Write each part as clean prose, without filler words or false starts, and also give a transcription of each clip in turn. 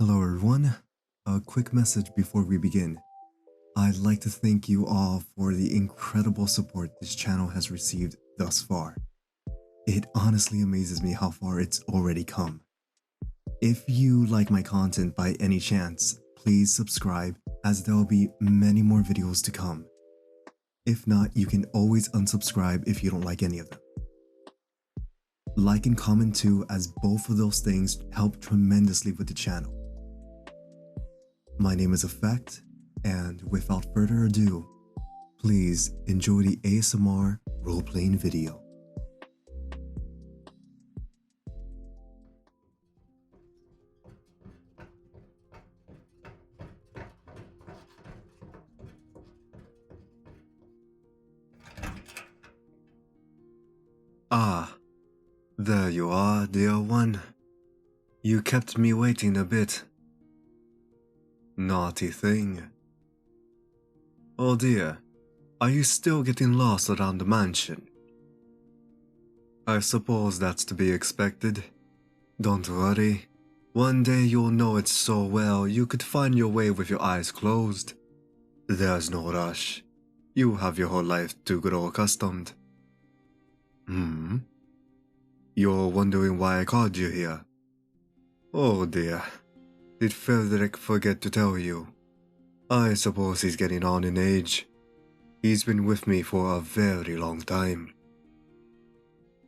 Hello everyone, a quick message before we begin. I'd like to thank you all for the incredible support this channel has received thus far. It honestly amazes me how far it's already come. If you like my content by any chance, please subscribe as there will be many more videos to come. If not, you can always unsubscribe if you don't like any of them. Like and comment too, as both of those things help tremendously with the channel. My name is Effect, and without further ado, please enjoy the ASMR role-playing video. Ah, there you are, dear one. You kept me waiting a bit. Naughty thing. Oh dear, are you still getting lost around the mansion? I suppose that's to be expected. Don't worry, one day you'll know it so well you could find your way with your eyes closed. There's no rush. You have your whole life to grow accustomed. You're wondering why I called you here? Oh dear, did Frederick forget to tell you? I suppose he's getting on in age. He's been with me for a very long time.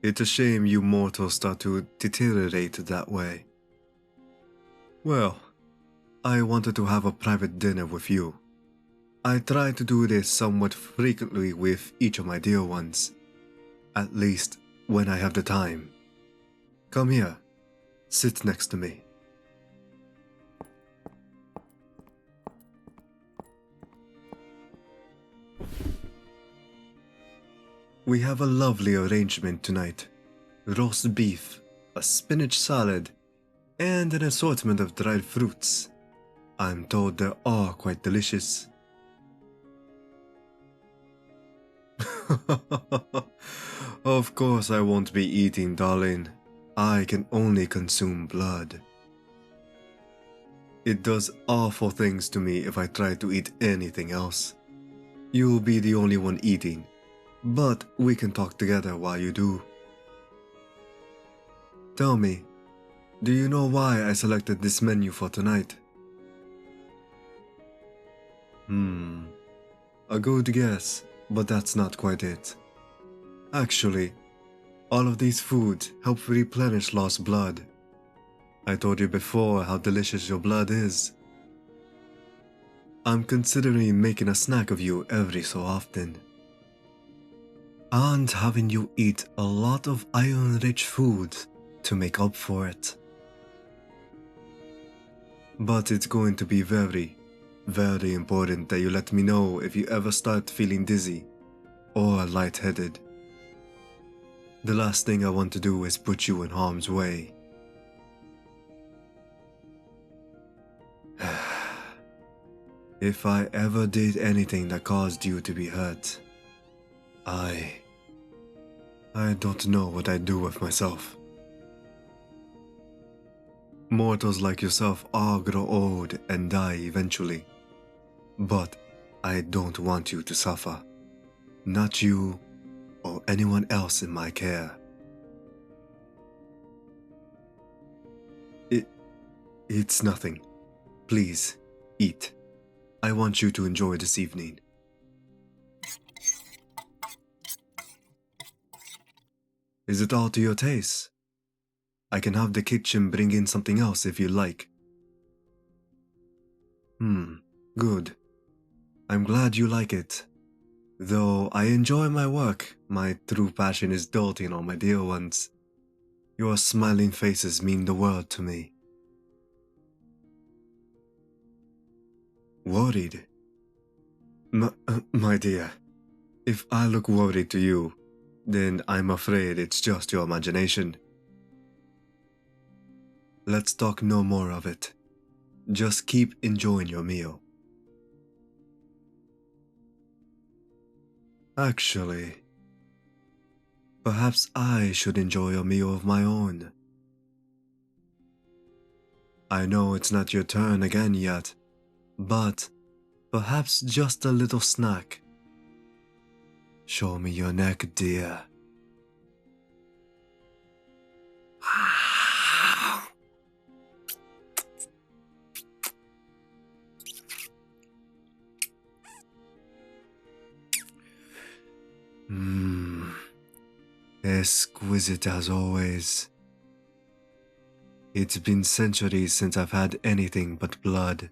It's a shame you mortals start to deteriorate that way. Well, I wanted to have a private dinner with you. I try to do this somewhat frequently with each of my dear ones. At least, when I have the time. Come here. Sit next to me. We have a lovely arrangement tonight. Roast beef, a spinach salad, and an assortment of dried fruits. I'm told they're all quite delicious. Of course I won't be eating, darling. I can only consume blood. It does awful things to me if I try to eat anything else. You'll be the only one eating, but we can talk together while you do. Tell me, do you know why I selected this menu for tonight? A good guess, but that's not quite it. Actually, all of these foods help replenish lost blood. I told you before how delicious your blood is. I'm considering making a snack of you every so often. And having you eat a lot of iron-rich food to make up for it. But it's going to be very, very important that you let me know if you ever start feeling dizzy or lightheaded. The last thing I want to do is put you in harm's way. If I ever did anything that caused you to be hurt, I don't know what I'd do with myself. Mortals like yourself all grow old and die eventually. But I don't want you to suffer. Not you or anyone else in my care. It's nothing. Please, eat. I want you to enjoy this evening. Is it all to your taste? I can have the kitchen bring in something else if you like. Good. I'm glad you like it. Though I enjoy my work, my true passion is doting on my dear ones. Your smiling faces mean the world to me. Worried? My dear, if I look worried to you, then I'm afraid it's just your imagination. Let's talk no more of it. Just keep enjoying your meal. Actually, perhaps I should enjoy a meal of my own. I know it's not your turn again yet, but perhaps just a little snack. Show me your neck, dear. Exquisite as always. It's been centuries since I've had anything but blood.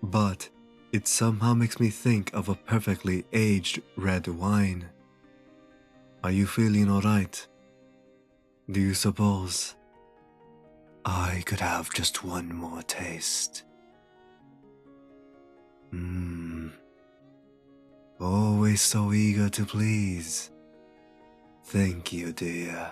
But it somehow makes me think of a perfectly aged red wine. Are you feeling alright? Do you suppose I could have just one more taste? Always so eager to please. Thank you, dear.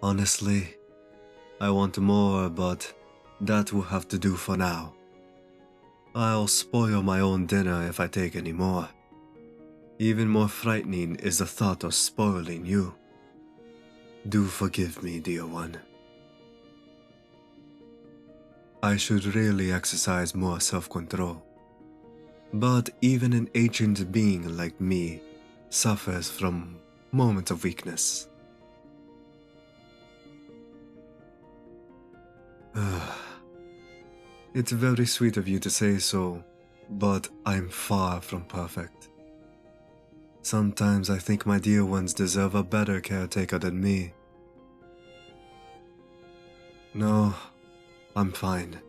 Honestly, I want more, but that will have to do for now. I'll spoil my own dinner if I take any more. Even more frightening is the thought of spoiling you. Do forgive me, dear one. I should really exercise more self-control. But even an ancient being like me suffers from moments of weakness. It's very sweet of you to say so, but I'm far from perfect. Sometimes I think my dear ones deserve a better caretaker than me. No, I'm fine.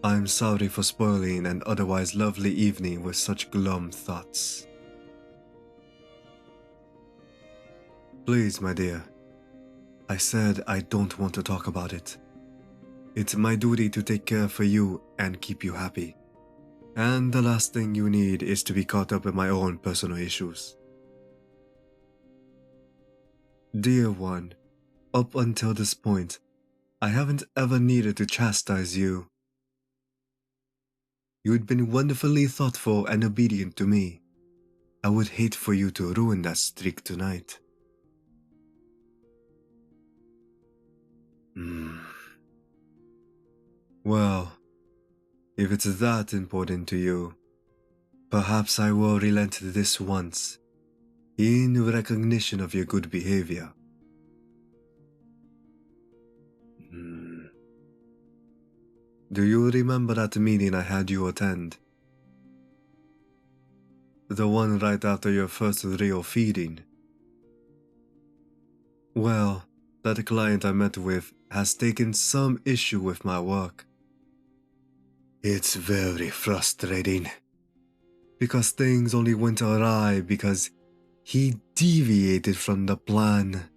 I'm sorry for spoiling an otherwise lovely evening with such glum thoughts. Please, my dear. I said I don't want to talk about it. It's my duty to take care for you and keep you happy. And the last thing you need is to be caught up in my own personal issues. Dear one, up until this point, I haven't ever needed to chastise you. You'd been wonderfully thoughtful and obedient to me. I would hate for you to ruin that streak tonight. Well, if it's that important to you, perhaps I will relent this once, in recognition of your good behavior. Do you remember that meeting I had you attend? The one right after your first real feeding? Well, that client I met with has taken some issue with my work. It's very frustrating, because things only went awry because he deviated from the plan.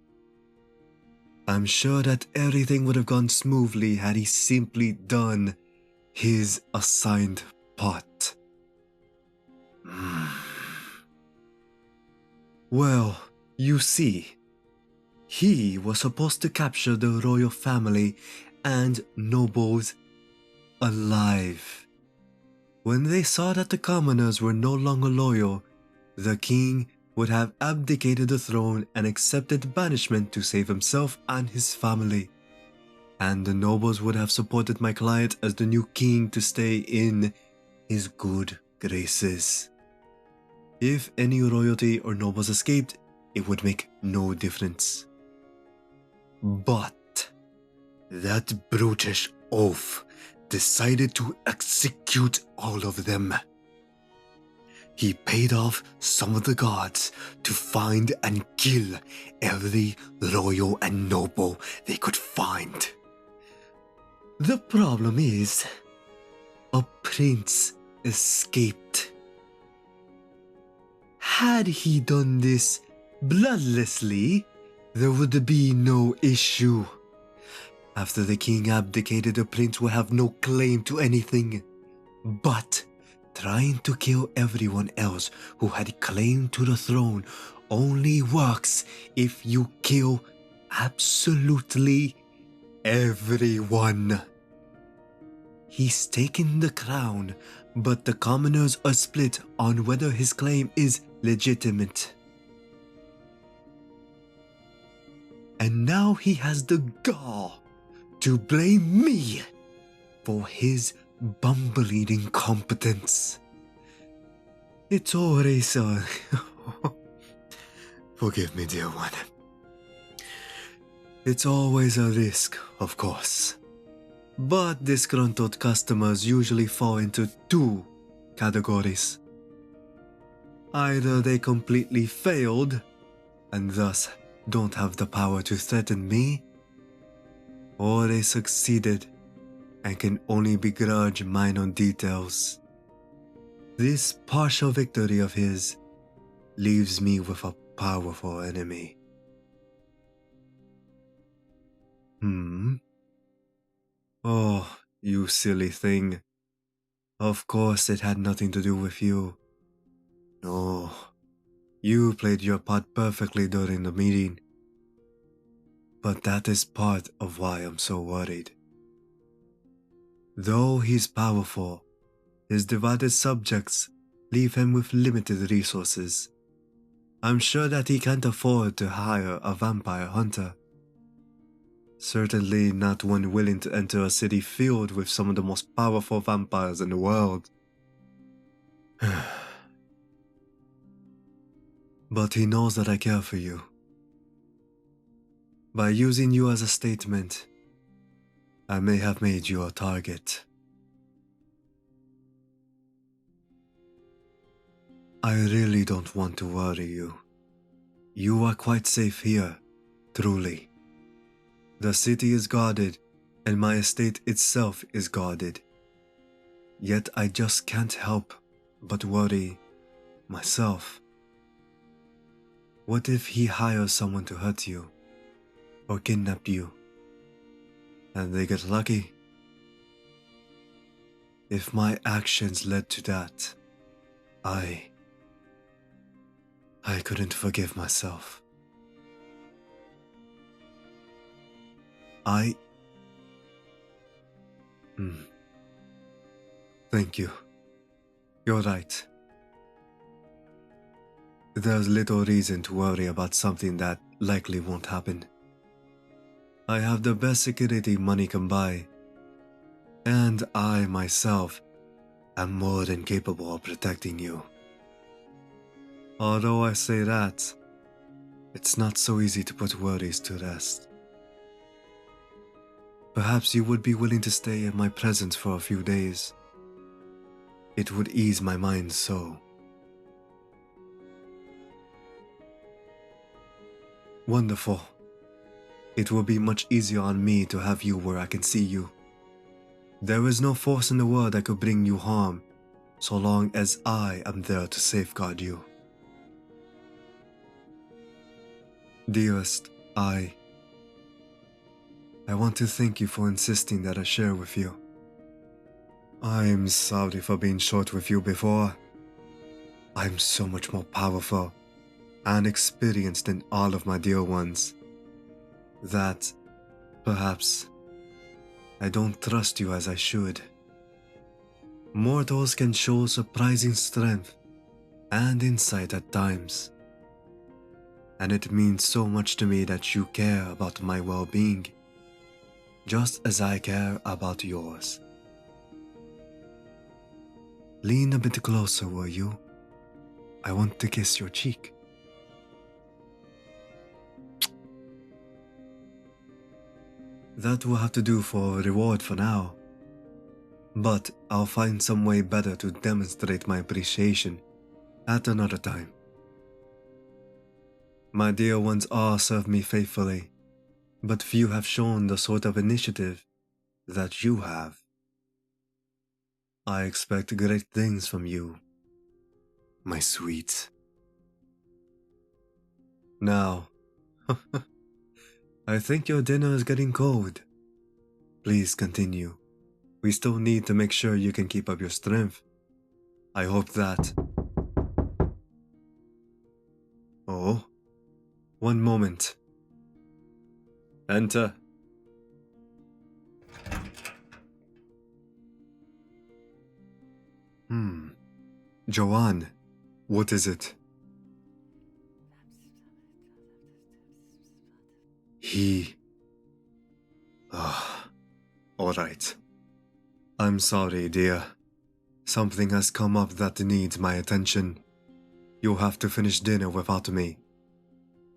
I'm sure that everything would have gone smoothly had he simply done his assigned part. Well, you see, he was supposed to capture the royal family and nobles alive. When they saw that the commoners were no longer loyal, the king would have abdicated the throne and accepted banishment to save himself and his family. And the nobles would have supported my client as the new king to stay in his good graces. If any royalty or nobles escaped, it would make no difference. But that brutish oaf decided to execute all of them. He paid off some of the guards to find and kill every royal and noble they could find. The problem is, a prince escaped. Had he done this bloodlessly, there would be no issue. After the king abdicated, the prince would have no claim to anything. But trying to kill everyone else who had claim to the throne only works if you kill absolutely everyone. He's taken the crown, but the commoners are split on whether his claim is legitimate. And now he has the gall to blame me for his bumbling incompetence. It's always forgive me, dear one. It's always a risk, of course. But disgruntled customers usually fall into two categories. Either they completely failed, and thus don't have the power to threaten me, or they succeeded and can only begrudge minor details. This partial victory of his leaves me with a powerful enemy. Oh, you silly thing. Of course it had nothing to do with you. No, you played your part perfectly during the meeting. But that is part of why I'm so worried. Though he's powerful, his divided subjects leave him with limited resources. I'm sure that he can't afford to hire a vampire hunter. Certainly not one willing to enter a city filled with some of the most powerful vampires in the world. But he knows that I care for you. By using you as a statement, I may have made you a target. I really don't want to worry you. You are quite safe here, truly. The city is guarded, and my estate itself is guarded. Yet I just can't help but worry myself. What if he hires someone to hurt you, or kidnap you, and they get lucky? If my actions led to that, I couldn't forgive myself. Thank you. You're right. There's little reason to worry about something that likely won't happen. I have the best security money can buy, and I myself am more than capable of protecting you. Although I say that, it's not so easy to put worries to rest. Perhaps you would be willing to stay in my presence for a few days. It would ease my mind so. Wonderful. It will be much easier on me to have you where I can see you. There is no force in the world that could bring you harm, so long as I am there to safeguard you. Dearest, I want to thank you for insisting that I share with you. I'm sorry for being short with you before. I'm so much more powerful and experienced than all of my dear ones, that, perhaps, I don't trust you as I should. Mortals can show surprising strength and insight at times, and it means so much to me that you care about my well-being, just as I care about yours. Lean a bit closer, will you? I want to kiss your cheek. That will have to do for a reward for now. But I'll find some way better to demonstrate my appreciation at another time. My dear ones all serve me faithfully, but few have shown the sort of initiative that you have. I expect great things from you, my sweet. Now, I think your dinner is getting cold. Please continue. We still need to make sure you can keep up your strength. I hope that... Oh? One moment. Enter. Joanne, what is it? He... Alright. I'm sorry, dear. Something has come up that needs my attention. You'll have to finish dinner without me.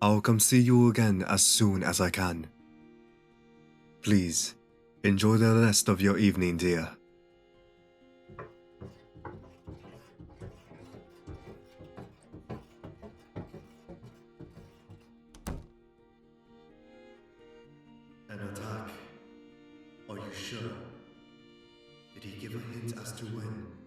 I'll come see you again as soon as I can. Please, enjoy the rest of your evening, dear. An attack? Are you sure? Did he give a hint as to when?